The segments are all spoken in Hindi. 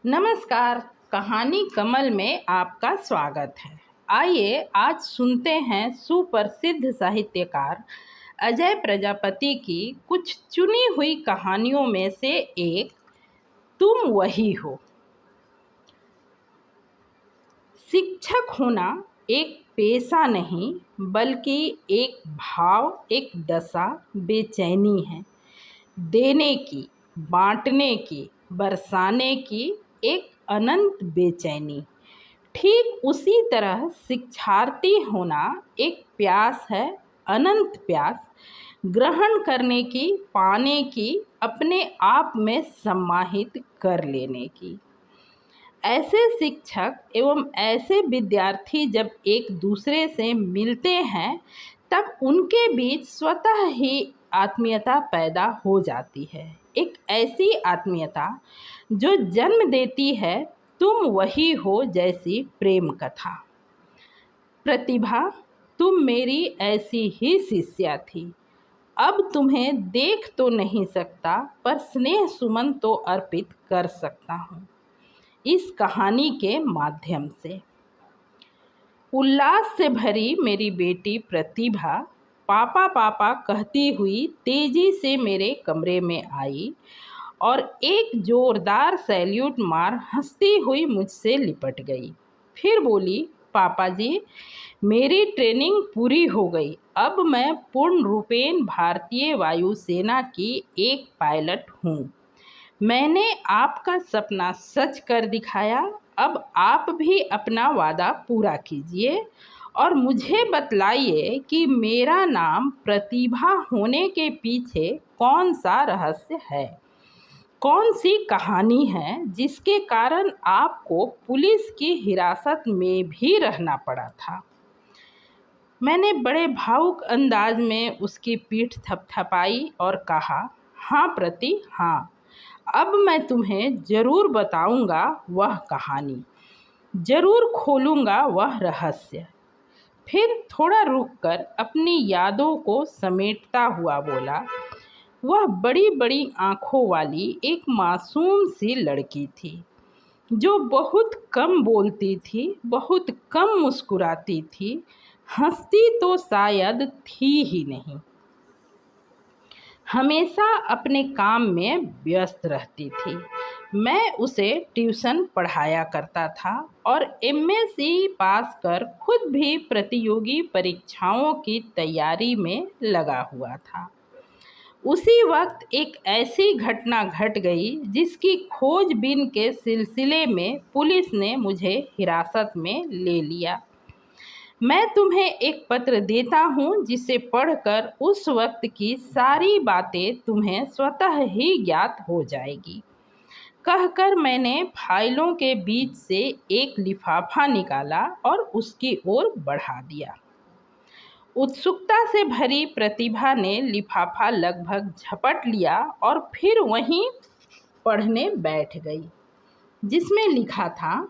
नमस्कार। कहानी कमल में आपका स्वागत है। आइए आज सुनते हैं सुप्रसिद्ध साहित्यकार अजय प्रजापति की कुछ चुनी हुई कहानियों में से एक, तुम वही हो। शिक्षक होना एक पेशा नहीं बल्कि एक भाव, एक दशा, बेचैनी है। देने की, बांटने की, बरसाने की एक अनंत बेचैनी। ठीक उसी तरह शिक्षार्थी होना एक प्यास है, अनंत प्यास, ग्रहण करने की, पाने की, अपने आप में समाहित कर लेने की। ऐसे शिक्षक एवं ऐसे विद्यार्थी जब एक दूसरे से मिलते हैं तब उनके बीच स्वतः ही आत्मीयता पैदा हो जाती है। एक ऐसी आत्मीयता जो जन्म देती है तुम वही हो जैसी प्रेम कथा। प्रतिभा, तुम मेरी ऐसी ही शिष्या थी। अब तुम्हें देख तो नहीं सकता पर स्नेह सुमन तो अर्पित कर सकता हूँ इस कहानी के माध्यम से। उल्लास से भरी मेरी बेटी प्रतिभा पापा पापा कहती हुई तेजी से मेरे कमरे में आई और एक जोरदार सैल्यूट मार हंसती हुई मुझसे लिपट गई। फिर बोली, पापा जी, मेरी ट्रेनिंग पूरी हो गई। अब मैं पूर्ण रूपेण भारतीय वायुसेना की एक पायलट हूँ। मैंने आपका सपना सच कर दिखाया। अब आप भी अपना वादा पूरा कीजिए और मुझे बतलाइए कि मेरा नाम प्रतिभा होने के पीछे कौन सा रहस्य है, कौन सी कहानी है जिसके कारण आपको पुलिस की हिरासत में भी रहना पड़ा था। मैंने बड़े भावुक अंदाज में उसकी पीठ थपथपाई और कहा, हाँ प्रति, हाँ, अब मैं तुम्हें ज़रूर बताऊंगा वह कहानी, ज़रूर खोलूंगा वह रहस्य। फिर थोड़ा रुककर अपनी यादों को समेटता हुआ बोला, वह बड़ी बड़ी आँखों वाली एक मासूम सी लड़की थी जो बहुत कम बोलती थी, बहुत कम मुस्कुराती थी, हंसती तो शायद थी ही नहीं, हमेशा अपने काम में व्यस्त रहती थी। मैं उसे ट्यूशन पढ़ाया करता था और एमएससी पास कर खुद भी प्रतियोगी परीक्षाओं की तैयारी में लगा हुआ था। उसी वक्त एक ऐसी घटना घट गई जिसकी खोजबीन के सिलसिले में पुलिस ने मुझे हिरासत में ले लिया। मैं तुम्हें एक पत्र देता हूँ जिसे पढ़कर उस वक्त की सारी बातें तुम्हें स्वतः ही ज्ञात हो जाएगी। कहकर मैंने फाइलों के बीच से एक लिफाफा निकाला और उसकी ओर बढ़ा दिया। उत्सुकता से भरी प्रतिभा ने लिफाफा लगभग झपट लिया और फिर वहीं पढ़ने बैठ गई, जिसमें लिखा था,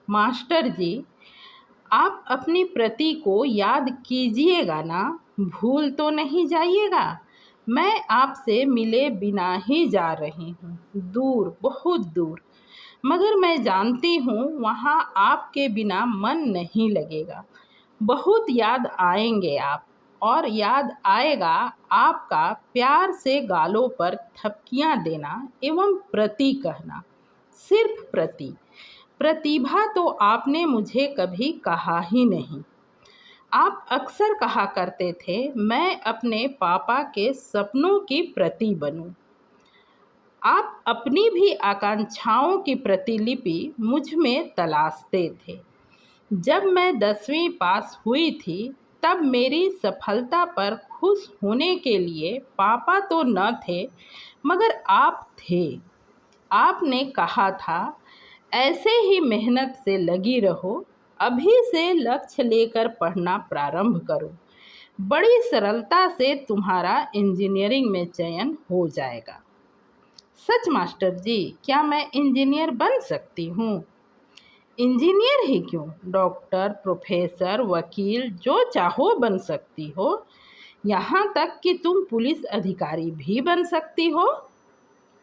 मास्टर जी, आप अपनी प्रति को याद कीजिएगा ना, भूल तो नहीं जाइएगा। मैं आपसे मिले बिना ही जा रही हूँ, दूर, बहुत दूर, मगर मैं जानती हूँ वहाँ आपके बिना मन नहीं लगेगा। बहुत याद आएंगे आप, और याद आएगा आपका प्यार से गालों पर थपकियाँ देना एवं प्रति कहना, सिर्फ प्रति। प्रतिभा तो आपने मुझे कभी कहा ही नहीं। आप अक्सर कहा करते थे, मैं अपने पापा के सपनों की प्रति बनूं। आप अपनी भी आकांक्षाओं की प्रतिलिपि मुझ में तलाशते थे। जब मैं 10वीं पास हुई थी तब मेरी सफलता पर खुश होने के लिए पापा तो न थे मगर आप थे। आपने कहा था, ऐसे ही मेहनत से लगी रहो, अभी से लक्ष्य लेकर पढ़ना प्रारंभ करो, बड़ी सरलता से तुम्हारा इंजीनियरिंग में चयन हो जाएगा। सच मास्टर जी, क्या मैं इंजीनियर बन सकती हूँ? इंजीनियर ही क्यों, डॉक्टर, प्रोफेसर, वकील, जो चाहो बन सकती हो। यहाँ तक कि तुम पुलिस अधिकारी भी बन सकती हो।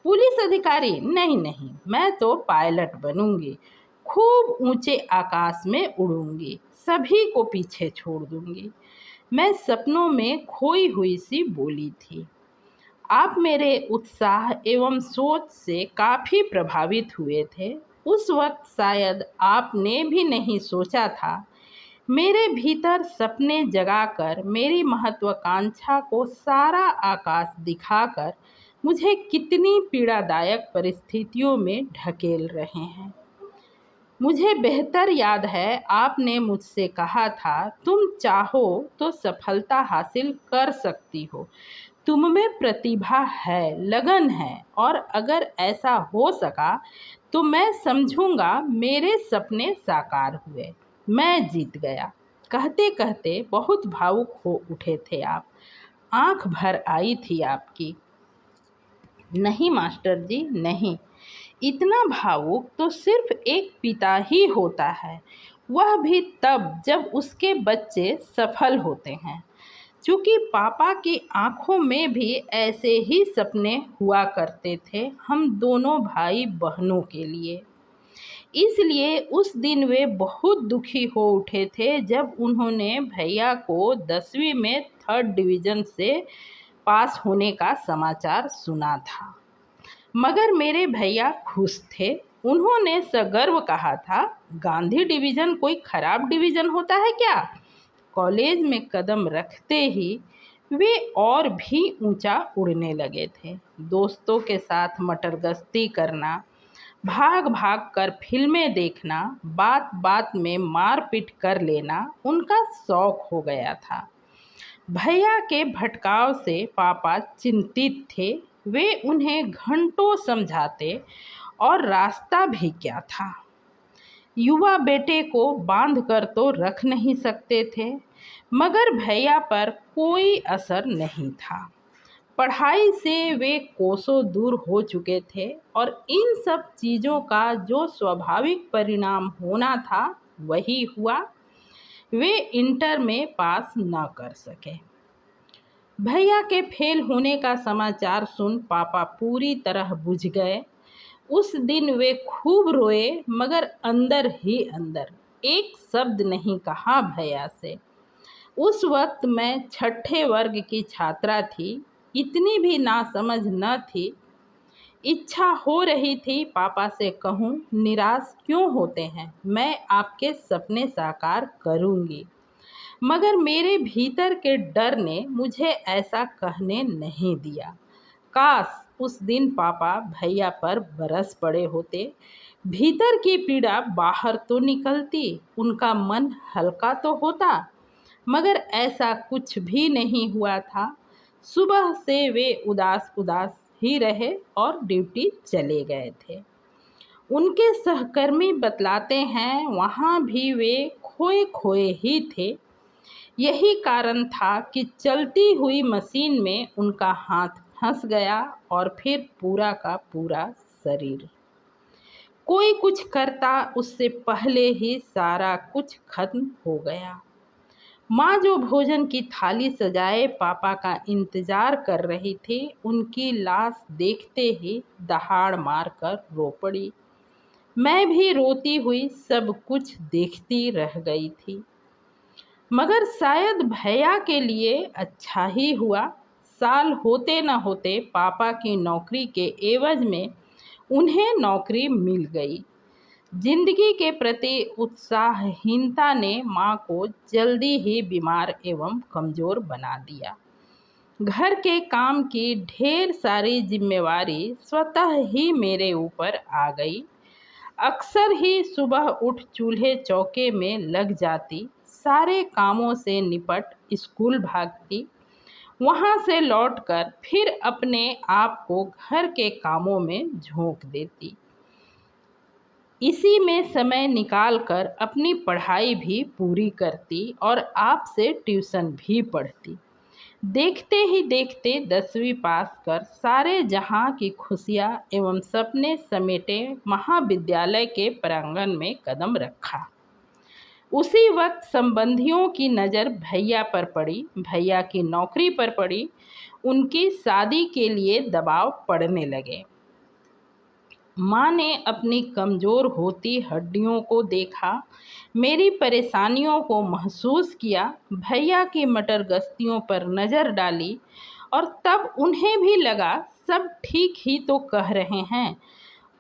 पुलिस अधिकारी? नहीं नहीं, मैं तो पायलट बनूंगी, खूब ऊंचे आकाश में उड़ूंगी, सभी को पीछे छोड़ दूंगी। मैं सपनों में खोई हुई सी बोली थी। आप मेरे उत्साह एवं सोच से काफ़ी प्रभावित हुए थे। उस वक्त शायद आपने भी नहीं सोचा था मेरे भीतर सपने जगाकर मेरी महत्वाकांक्षा को सारा आकाश दिखाकर मुझे कितनी पीड़ादायक परिस्थितियों में ढकेल रहे हैं। मुझे बेहतर याद है आपने मुझसे कहा था, तुम चाहो तो सफलता हासिल कर सकती हो, तुम में प्रतिभा है, लगन है, और अगर ऐसा हो सका तो मैं समझूंगा मेरे सपने साकार हुए, मैं जीत गया। कहते कहते बहुत भावुक हो उठे थे आप, आंख भर आई थी आपकी। नहीं मास्टर जी, नहीं, इतना भावुक तो सिर्फ एक पिता ही होता है, वह भी तब जब उसके बच्चे सफल होते हैं। क्योंकि पापा की आंखों में भी ऐसे ही सपने हुआ करते थे हम दोनों भाई बहनों के लिए। इसलिए उस दिन वे बहुत दुखी हो उठे थे जब उन्होंने भैया को 10वीं में 3rd डिवीज़न से पास होने का समाचार सुना था। मगर मेरे भैया खुश थे। उन्होंने सगर्व कहा था, गांधी डिवीज़न कोई खराब डिवीज़न होता है क्या? कॉलेज में कदम रखते ही वे और भी ऊंचा उड़ने लगे थे। दोस्तों के साथ मटर गश्ती करना, भाग भाग कर फिल्में देखना, बात बात में मारपीट कर लेना उनका शौक हो गया था। भैया के भटकाव से पापा चिंतित थे। वे उन्हें घंटों समझाते और रास्ता भी क्या था। युवा बेटे को बांध कर तो रख नहीं सकते थे, मगर भैया पर कोई असर नहीं था। पढ़ाई से वे कोसों दूर हो चुके थे और इन सब चीज़ों का जो स्वाभाविक परिणाम होना था वही हुआ। वे इंटर में पास न कर सके। भैया के फेल होने का समाचार सुन पापा पूरी तरह बुझ गए। उस दिन वे खूब रोए, मगर अंदर ही अंदर एक शब्द नहीं कहा भैया से। उस वक्त मैं 6ठे वर्ग की छात्रा थी, इतनी भी नासमझ न थी। इच्छा हो रही थी पापा से कहूँ, निराश क्यों होते हैं, मैं आपके सपने साकार करूँगी। मगर मेरे भीतर के डर ने मुझे ऐसा कहने नहीं दिया। काश उस दिन पापा भैया पर बरस पड़े होते, भीतर की पीड़ा बाहर तो निकलती, उनका मन हल्का तो होता। मगर ऐसा कुछ भी नहीं हुआ था। सुबह से वे उदास उदास ही रहे और ड्यूटी चले गए थे। उनके सहकर्मी बतलाते हैं वहाँ भी वे खोए खोए ही थे। यही कारण था कि चलती हुई मशीन में उनका हाथ फंस गया और फिर पूरा का पूरा शरीर। कोई कुछ करता उससे पहले ही सारा कुछ खत्म हो गया। माँ जो भोजन की थाली सजाए पापा का इंतजार कर रही थी, उनकी लाश देखते ही दहाड़ मारकर रो पड़ी। मैं भी रोती हुई सब कुछ देखती रह गई थी। मगर शायद भैया के लिए अच्छा ही हुआ। साल होते न होते पापा की नौकरी के एवज में उन्हें नौकरी मिल गई। जिंदगी के प्रति उत्साहहीनता ने माँ को जल्दी ही बीमार एवं कमज़ोर बना दिया। घर के काम की ढेर सारी जिम्मेवारी स्वतः ही मेरे ऊपर आ गई। अक्सर ही सुबह उठ चूल्हे चौके में लग जाती, सारे कामों से निपट स्कूल भागती, वहाँ से लौटकर फिर अपने आप को घर के कामों में झोंक देती। इसी में समय निकालकर अपनी पढ़ाई भी पूरी करती और आपसे ट्यूशन भी पढ़ती। देखते ही देखते 10वीं पास कर सारे जहां की खुशियां एवं सपने समेटे महाविद्यालय के प्रांगण में कदम रखा। उसी वक्त संबंधियों की नज़र भैया पर पड़ी, भैया की नौकरी पर पड़ी, उनकी शादी के लिए दबाव पड़ने लगे। माँ ने अपनी कमज़ोर होती हड्डियों को देखा, मेरी परेशानियों को महसूस किया, भैया की मटर गश्तियों पर नज़र डाली और तब उन्हें भी लगा सब ठीक ही तो कह रहे हैं।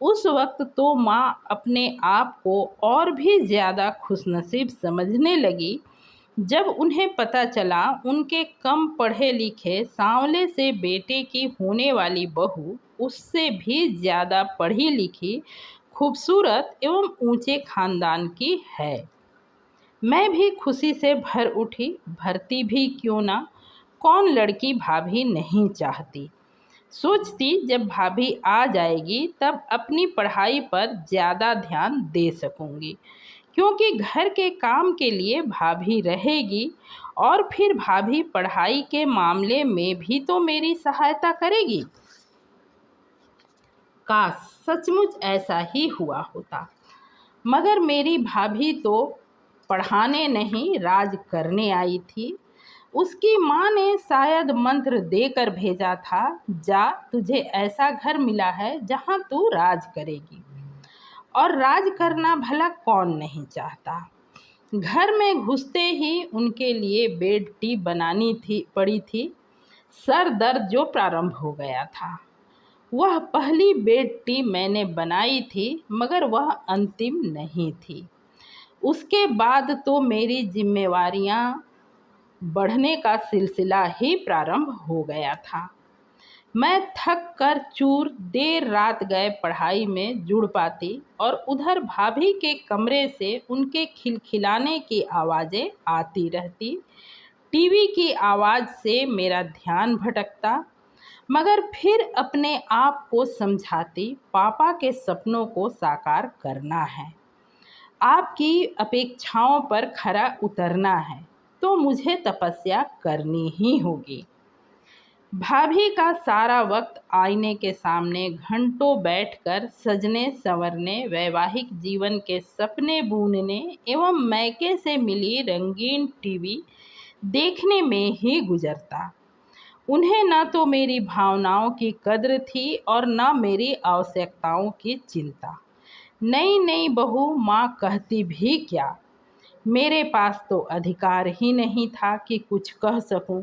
उस वक्त तो माँ अपने आप को और भी ज़्यादा खुशनसीब समझने लगी जब उन्हें पता चला उनके कम पढ़े लिखे सांवले से बेटे की होने वाली बहू उससे भी ज़्यादा पढ़ी लिखी, खूबसूरत एवं ऊंचे खानदान की है। मैं भी खुशी से भर उठी, भरती भी क्यों ना, कौन लड़की भाभी नहीं चाहती। सोचती जब भाभी आ जाएगी तब अपनी पढ़ाई पर ज़्यादा ध्यान दे सकूंगी, क्योंकि घर के काम के लिए भाभी रहेगी और फिर भाभी पढ़ाई के मामले में भी तो मेरी सहायता करेगी। काश सचमुच ऐसा ही हुआ होता, मगर मेरी भाभी तो पढ़ाने नहीं राज करने आई थी। उसकी माँ ने शायद मंत्र देकर भेजा था, जा तुझे ऐसा घर मिला है जहाँ तू राज करेगी। और राज करना भला कौन नहीं चाहता। घर में घुसते ही उनके लिए बेड टी बनानी पड़ी थी। सर दर्द जो प्रारंभ हो गया था। वह पहली बेड टी मैंने बनाई थी, मगर वह अंतिम नहीं थी। उसके बाद तो मेरी जिम्मेवारियां बढ़ने का सिलसिला ही प्रारंभ हो गया था। मैं थक कर चूर देर रात गए पढ़ाई में जुड़ पाती और उधर भाभी के कमरे से उनके खिलखिलाने की आवाज़ें आती रहती। टीवी की आवाज़ से मेरा ध्यान भटकता, मगर फिर अपने आप को समझाती पापा के सपनों को साकार करना है, आपकी अपेक्षाओं पर खरा उतरना है, तो मुझे तपस्या करनी ही होगी। भाभी का सारा वक्त आईने के सामने घंटों बैठकर सजने संवरने, वैवाहिक जीवन के सपने बुनने एवं मैके से मिली रंगीन टीवी देखने में ही गुजरता। उन्हें न तो मेरी भावनाओं की कद्र थी और न मेरी आवश्यकताओं की चिंता। नई नई बहू माँ कहती भी क्या, मेरे पास तो अधिकार ही नहीं था कि कुछ कह सकूं।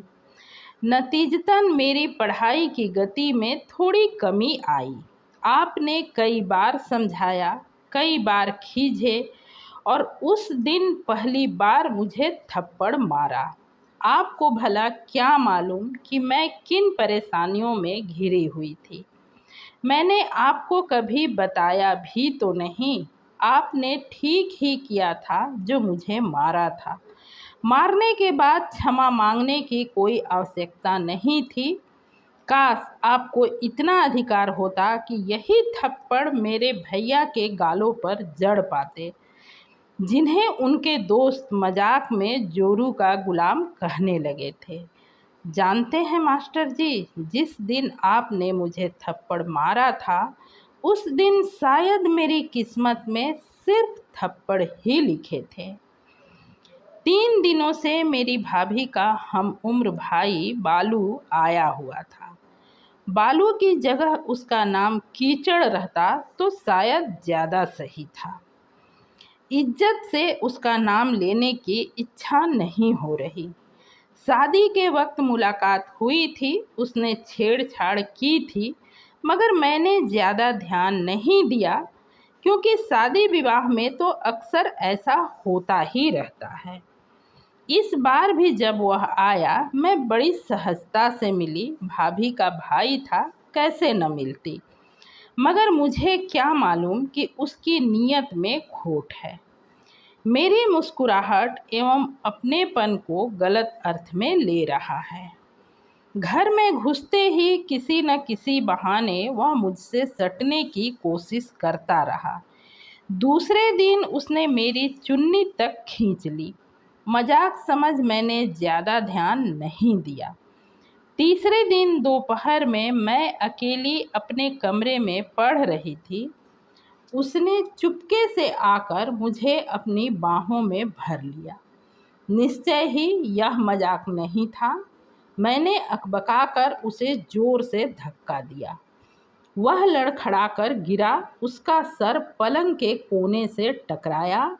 नतीजतन मेरी पढ़ाई की गति में थोड़ी कमी आई। आपने कई बार समझाया, कई बार खींचे और उस दिन पहली बार मुझे थप्पड़ मारा। आपको भला क्या मालूम कि मैं किन परेशानियों में घिरी हुई थी। मैंने आपको कभी बताया भी तो नहीं। आपने ठीक ही किया था जो मुझे मारा था। मारने के बाद क्षमा मांगने की कोई आवश्यकता नहीं थी। काश आपको इतना अधिकार होता कि यही थप्पड़ मेरे भैया के गालों पर जड़ पाते, जिन्हें उनके दोस्त मजाक में जोरू का गुलाम कहने लगे थे। जानते हैं मास्टर जी, जिस दिन आपने मुझे थप्पड़ मारा था उस दिन शायद मेरी किस्मत में सिर्फ थप्पड़ ही लिखे थे। 3 दिनों से मेरी भाभी का हम उम्र भाई बालू आया हुआ था। बालू की जगह उसका नाम कीचड़ रहता तो शायद ज़्यादा सही था। इज्जत से उसका नाम लेने की इच्छा नहीं हो रही। शादी के वक्त मुलाकात हुई थी, उसने छेड़छाड़ की थी, मगर मैंने ज़्यादा ध्यान नहीं दिया, क्योंकि शादी विवाह में तो अक्सर ऐसा होता ही रहता है। इस बार भी जब वह आया, मैं बड़ी सहजता से मिली। भाभी का भाई था, कैसे न मिलती, मगर मुझे क्या मालूम कि उसकी नीयत में खोट है। मेरी मुस्कुराहट एवं अपनेपन को गलत अर्थ में ले रहा है। घर में घुसते ही किसी न किसी बहाने वह मुझसे सटने की कोशिश करता रहा। दूसरे दिन उसने मेरी चुन्नी तक खींच ली। मजाक समझ मैंने ज़्यादा ध्यान नहीं दिया। तीसरे दिन दोपहर में मैं अकेली अपने कमरे में पढ़ रही थी। उसने चुपके से आकर मुझे अपनी बाहों में भर लिया। निश्चय ही यह मजाक नहीं था। मैंने अकबकाकर उसे जोर से धक्का दिया। वह लड़खड़ाकर गिरा, उसका सर पलंग के कोने से टकराया।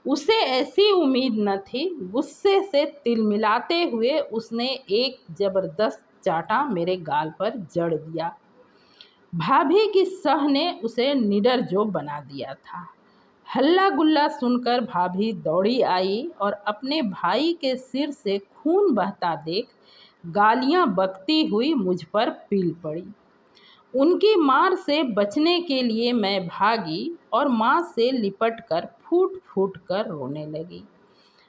उसे ऐसी उम्मीद न थी। गुस्से से तिलमिलाते हुए उसने एक जबरदस्त चांटा मेरे गाल पर जड़ दिया। भाभी की सह ने उसे निडर जो बना दिया था। हल्ला गुल्ला सुनकर भाभी दौड़ी आई और अपने भाई के सिर से खून बहता देख गालियां बकती हुई मुझ पर पील पड़ी। उनकी मार से बचने के लिए मैं भागी और माँ से लिपट कर फूट फूट कर रोने लगी।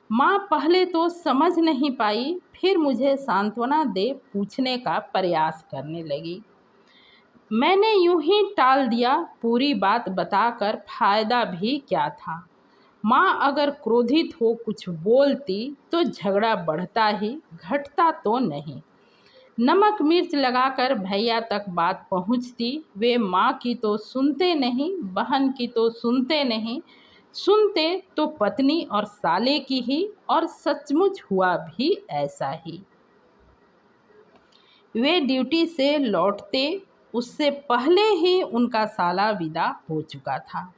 माँ पहले तो समझ नहीं पाई, फिर मुझे सांत्वना दे पूछने का प्रयास करने लगी। मैंने यूं ही टाल दिया। पूरी बात बताकर फायदा भी क्या था। माँ अगर क्रोधित हो कुछ बोलती तो झगड़ा बढ़ता ही, घटता तो नहीं। नमक मिर्च लगाकर भैया तक बात पहुंचती। वे माँ की तो सुनते नहीं, बहन की तो सुनते नहीं, सुनते तो पत्नी और साले की ही, और सचमुच हुआ भी ऐसा ही। वे ड्यूटी से लौटते उससे पहले ही उनका साला विदा हो चुका था।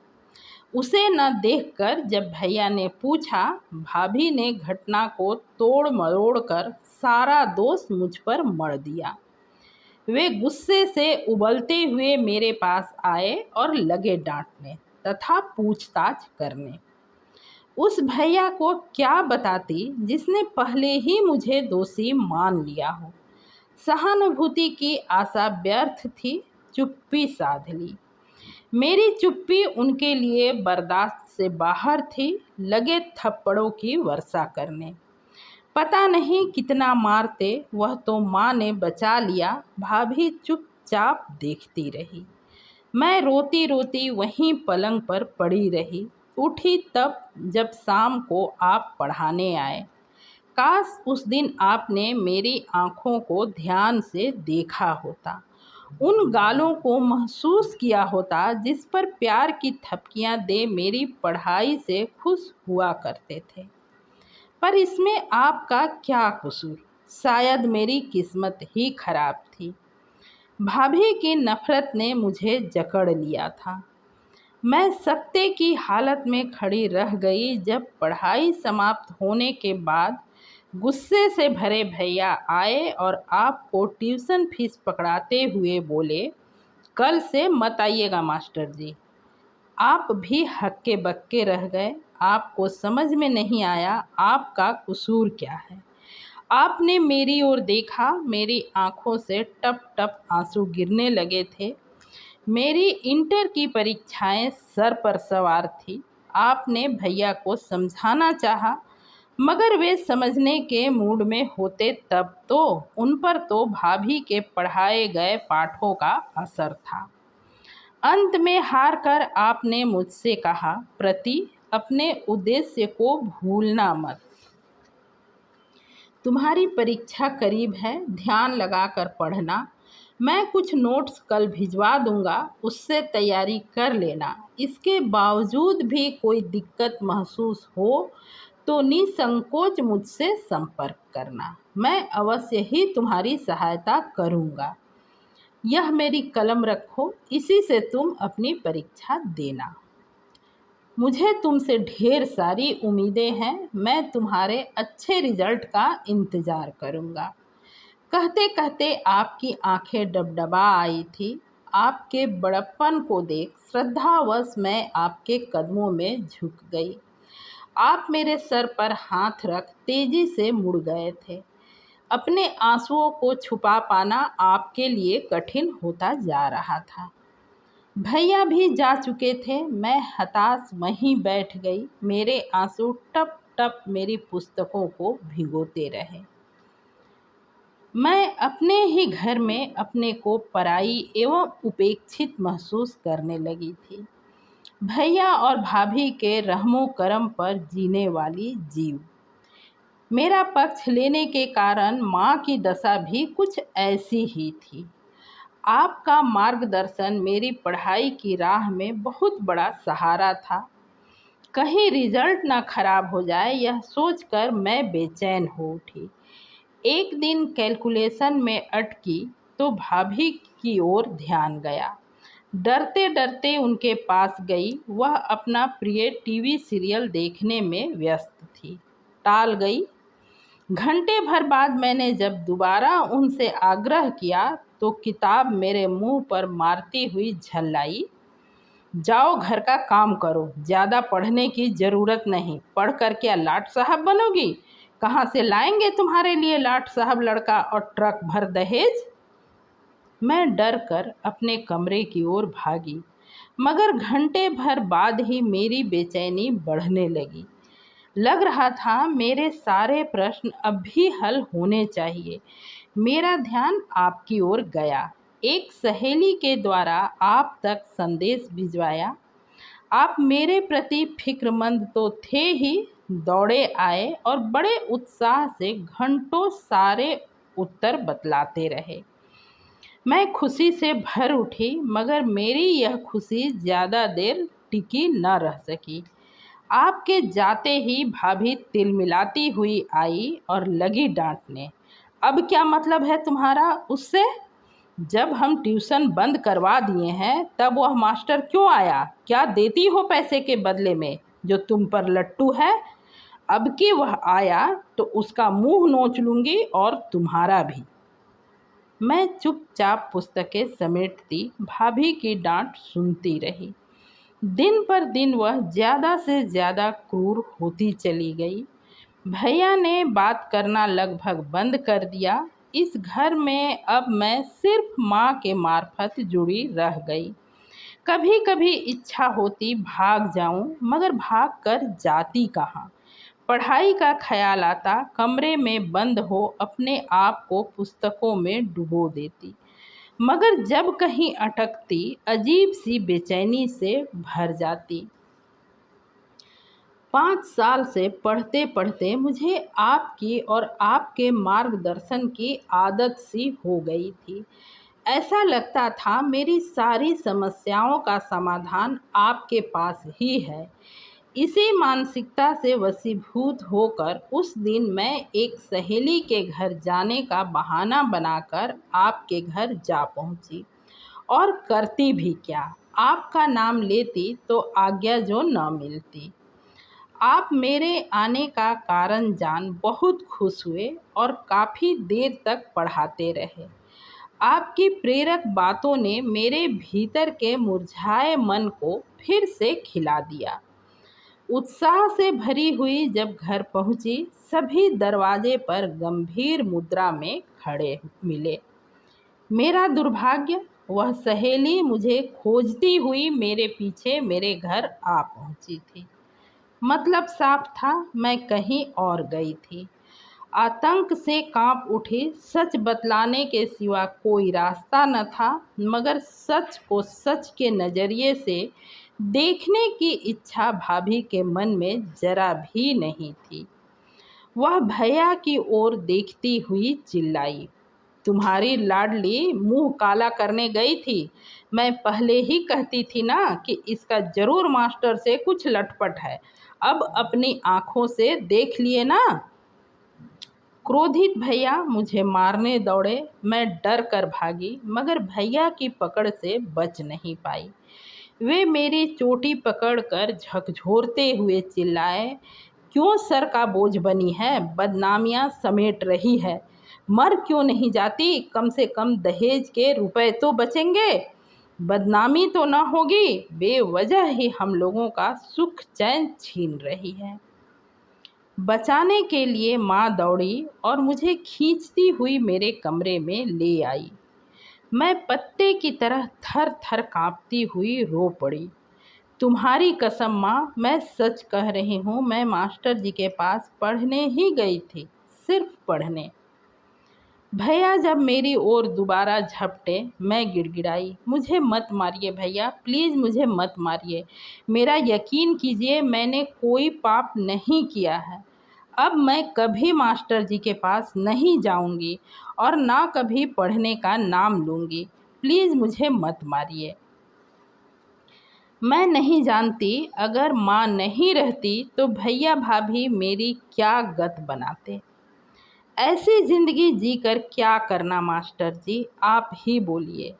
उसे न देखकर जब भैया ने पूछा, भाभी ने घटना को तोड़ मरोड़ कर सारा दोष मुझ पर मढ़ दिया। वे गुस्से से उबलते हुए मेरे पास आए और लगे डांटने तथा पूछताछ करने। उस भैया को क्या बताती जिसने पहले ही मुझे दोषी मान लिया हो। सहानुभूति की आशा व्यर्थ थी, चुप्पी साध ली। मेरी चुप्पी उनके लिए बर्दाश्त से बाहर थी। लगे थप्पड़ों की वर्षा करने। पता नहीं कितना मारते, वह तो माँ ने बचा लिया। भाभी चुपचाप देखती रही। मैं रोती रोती वहीं पलंग पर पड़ी रही। उठी तब जब शाम को आप पढ़ाने आए। काश उस दिन आपने मेरी आंखों को ध्यान से देखा होता, उन गालों को महसूस किया होता जिस पर प्यार की थपकियां दे मेरी पढ़ाई से खुश हुआ करते थे। पर इसमें आपका क्या कसूर? शायद मेरी किस्मत ही खराब थी। भाभी की नफरत ने मुझे जकड़ लिया था। मैं सकते की हालत में खड़ी रह गई। जब पढ़ाई समाप्त होने के बाद गुस्से से भरे भैया आए और आपको ट्यूशन फीस पकड़ाते हुए बोले, कल से मत आइएगा मास्टर जी। आप भी हक्के बक्के रह गए। आपको समझ में नहीं आया आपका कसूर क्या है। आपने मेरी ओर देखा। मेरी आंखों से टप टप आंसू गिरने लगे थे। मेरी इंटर की परीक्षाएं सर पर सवार थी। आपने भैया को समझाना चाहा, मगर वे समझने के मूड में होते तब तो। उन पर तो भाभी के पढ़ाए गए पाठों का असर था। अंत में हार कर आपने मुझसे कहा, प्रति अपने उद्देश्य को भूलना मत। तुम्हारी परीक्षा करीब है, ध्यान लगाकर पढ़ना। मैं कुछ नोट्स कल भिजवा दूंगा, उससे तैयारी कर लेना। इसके बावजूद भी कोई दिक्कत महसूस हो तो निसंकोच मुझसे संपर्क करना। मैं अवश्य ही तुम्हारी सहायता करूंगा। यह मेरी कलम रखो, इसी से तुम अपनी परीक्षा देना। मुझे तुमसे ढेर सारी उम्मीदें हैं। मैं तुम्हारे अच्छे रिजल्ट का इंतज़ार करूंगा। कहते कहते आपकी आंखें डबडबा आई थी। आपके बड़प्पन को देख श्रद्धावश मैं आपके कदमों में झुक गई। आप मेरे सर पर हाथ रख तेजी से मुड़ गए थे। अपने आंसुओं को छुपा पाना आपके लिए कठिन होता जा रहा था। भैया भी जा चुके थे। मैं हताश वहीं बैठ गई। मेरे आंसू टप टप मेरी पुस्तकों को भिगोते रहे। मैं अपने ही घर में अपने को पराई एवं उपेक्षित महसूस करने लगी थी। भैया और भाभी के रहमो करम पर जीने वाली जीव। मेरा पक्ष लेने के कारण माँ की दशा भी कुछ ऐसी ही थी। आपका मार्गदर्शन मेरी पढ़ाई की राह में बहुत बड़ा सहारा था। कहीं रिजल्ट ना खराब हो जाए, यह सोचकर मैं बेचैन हो उठी। एक दिन कैलकुलेशन में अटकी तो भाभी की ओर ध्यान गया। डरते डरते उनके पास गई। वह अपना प्रिय टीवी सीरियल देखने में व्यस्त थी। टाल गई। घंटे भर बाद मैंने जब दोबारा उनसे आग्रह किया तो किताब मेरे मुंह पर मारती हुई झल्लाई, जाओ घर का काम करो, ज़्यादा पढ़ने की ज़रूरत नहीं। पढ़ कर क्या लाट साहब बनोगी? कहाँ से लाएंगे तुम्हारे लिए लाट साहब लड़का और ट्रक भर दहेज? मैं डर कर अपने कमरे की ओर भागी, मगर घंटे भर बाद ही मेरी बेचैनी बढ़ने लगी। लग रहा था मेरे सारे प्रश्न अब भी हल होने चाहिए। मेरा ध्यान आपकी ओर गया। एक सहेली के द्वारा आप तक संदेश भिजवाया। आप मेरे प्रति फिक्रमंद तो थे ही, दौड़े आए और बड़े उत्साह से घंटों सारे उत्तर बतलाते रहे। मैं खुशी से भर उठी, मगर मेरी यह खुशी ज़्यादा देर टिकी न रह सकी। आपके जाते ही भाभी तिलमिलाती हुई आई और लगी डांटने। अब क्या मतलब है तुम्हारा उससे? जब हम ट्यूशन बंद करवा दिए हैं तब वह मास्टर क्यों आया? क्या देती हो पैसे के बदले में जो तुम पर लट्टू है? अब कि वह आया तो उसका मुंह नोच लूँगी और तुम्हारा भी। मैं चुपचाप पुस्तकें समेटती भाभी की डांट सुनती रही। दिन पर दिन वह ज़्यादा से ज़्यादा क्रूर होती चली गई। भैया ने बात करना लगभग बंद कर दिया। इस घर में अब मैं सिर्फ माँ के मार्फत जुड़ी रह गई। कभी कभी इच्छा होती भाग जाऊं, मगर भाग कर जाती कहाँ? पढ़ाई का ख्याल आता, कमरे में बंद हो अपने आप को पुस्तकों में डुबो देती, मगर जब कहीं अटकती अजीब सी बेचैनी से भर जाती। 5 साल से पढ़ते पढ़ते मुझे आपकी और आपके मार्गदर्शन की आदत सी हो गई थी। ऐसा लगता था मेरी सारी समस्याओं का समाधान आपके पास ही है। इसी मानसिकता से वशीभूत होकर उस दिन मैं एक सहेली के घर जाने का बहाना बनाकर आपके घर जा पहुंची। और करती भी क्या, आपका नाम लेती तो आज्ञा जो न मिलती। आप मेरे आने का कारण जान बहुत खुश हुए और काफ़ी देर तक पढ़ाते रहे। आपकी प्रेरक बातों ने मेरे भीतर के मुरझाए मन को फिर से खिला दिया। उत्साह से भरी हुई जब घर पहुंची, सभी दरवाजे पर गंभीर मुद्रा में खड़े मिले। मेरा दुर्भाग्य, वह सहेली मुझे खोजती हुई मेरे पीछे मेरे घर आ पहुंची थी। मतलब साफ था, मैं कहीं और गई थी। आतंक से कांप उठी। सच बतलाने के सिवा कोई रास्ता न था, मगर सच को सच के नज़रिए से देखने की इच्छा भाभी के मन में जरा भी नहीं थी। वह भैया की ओर देखती हुई चिल्लाई, तुम्हारी लाडली मुंह काला करने गई थी। मैं पहले ही कहती थी ना कि इसका जरूर मास्टर से कुछ लटपट है। अब अपनी आंखों से देख लिए ना। क्रोधित भैया मुझे मारने दौड़े। मैं डर कर भागी, मगर भैया की पकड़ से बच नहीं पाई। वे मेरी चोटी पकड़कर झकझोरते हुए चिल्लाए, क्यों सर का बोझ बनी है? बदनामियां समेट रही है। मर क्यों नहीं जाती? कम से कम दहेज के रुपए तो बचेंगे। बदनामी तो न होगी। बेवजह ही हम लोगों का सुख चैन छीन रही है। बचाने के लिए माँ दौड़ी और मुझे खींचती हुई मेरे कमरे में ले आई। मैं पत्ते की तरह थर थर कांपती हुई रो पड़ी। तुम्हारी कसम माँ, मैं सच कह रही हूँ, मैं मास्टर जी के पास पढ़ने ही गई थी, सिर्फ पढ़ने। भैया जब मेरी ओर दोबारा झपटे, मैं गिड़गिड़ाई, मुझे मत मारिए भैया, प्लीज़ मुझे मत मारिए। मेरा यकीन कीजिए, मैंने कोई पाप नहीं किया है। अब मैं कभी मास्टर जी के पास नहीं जाऊंगी और ना कभी पढ़ने का नाम लूँगी। प्लीज़ मुझे मत मारिए। मैं नहीं जानती, अगर माँ नहीं रहती तो भैया भाभी मेरी क्या गत बनाते। ऐसी ज़िंदगी जीकर क्या करना मास्टर जी, आप ही बोलिए।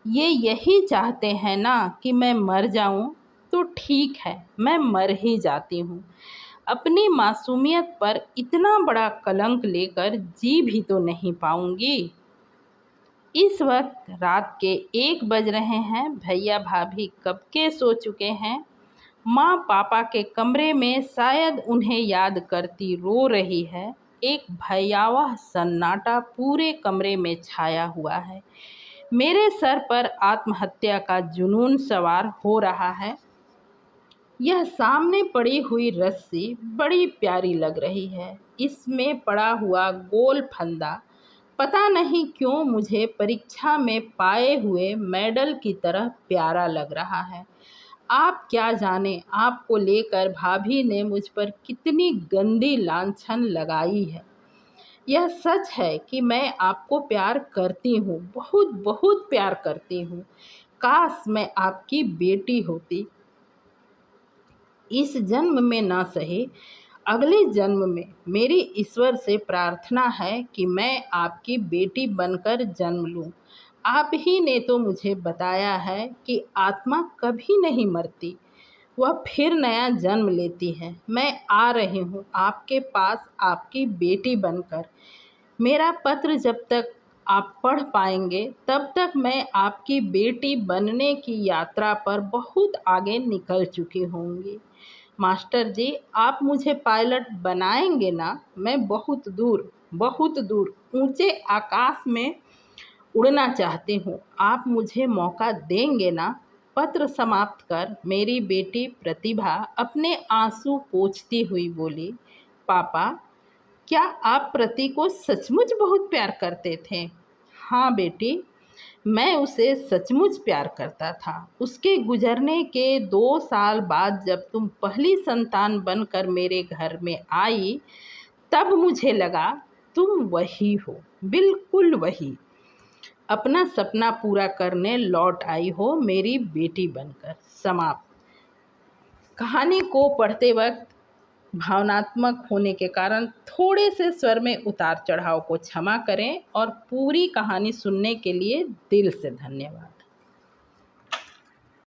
ये यही चाहते हैं ना कि मैं मर जाऊं, तो ठीक है, मैं मर ही जाती हूँ। अपनी मासूमियत पर इतना बड़ा कलंक लेकर जी भी तो नहीं पाऊंगी। इस वक्त रात के 1 बज रहे हैं। भैया भाभी कब के सो चुके हैं। माँ पापा के कमरे में शायद उन्हें याद करती रो रही है। एक भयावह सन्नाटा पूरे कमरे में छाया हुआ है। मेरे सर पर आत्महत्या का जुनून सवार हो रहा है। यह सामने पड़ी हुई रस्सी बड़ी प्यारी लग रही है। इसमें पड़ा हुआ गोल फंदा पता नहीं क्यों मुझे परीक्षा में पाए हुए मेडल की तरह प्यारा लग रहा है। आप क्या जाने आपको लेकर भाभी ने मुझ पर कितनी गंदी लांछन लगाई है। यह सच है कि मैं आपको प्यार करती हूँ, बहुत बहुत प्यार करती हूँ। काश मैं आपकी बेटी होती। इस जन्म में ना सही, अगले जन्म में मेरी ईश्वर से प्रार्थना है कि मैं आपकी बेटी बनकर जन्म लूं। आप ही ने तो मुझे बताया है कि आत्मा कभी नहीं मरती, वह फिर नया जन्म लेती है। मैं आ रही हूँ आपके पास आपकी बेटी बनकर। मेरा पत्र जब तक आप पढ़ पाएंगे तब तक मैं आपकी बेटी बनने की यात्रा पर बहुत आगे निकल चुकी होंगी। मास्टर जी, आप मुझे पायलट बनाएंगे ना। मैं बहुत दूर ऊंचे आकाश में उड़ना चाहती हूँ। आप मुझे मौका देंगे ना। पत्र समाप्त कर मेरी बेटी प्रतिभा अपने आंसू पोंछती हुई बोली, पापा, क्या आप प्रति को सचमुच बहुत प्यार करते थे। हाँ बेटी, मैं उसे सचमुच प्यार करता था। उसके गुजरने के 2 साल बाद जब तुम पहली संतान बनकर मेरे घर में आई, तब मुझे लगा तुम वही हो, बिल्कुल वही। अपना सपना पूरा करने लौट आई हो मेरी बेटी बनकर। समाप्त। कहानी को पढ़ते वक्त भावनात्मक होने के कारण थोड़े से स्वर में उतार चढ़ाव को क्षमा करें और पूरी कहानी सुनने के लिए दिल से धन्यवाद।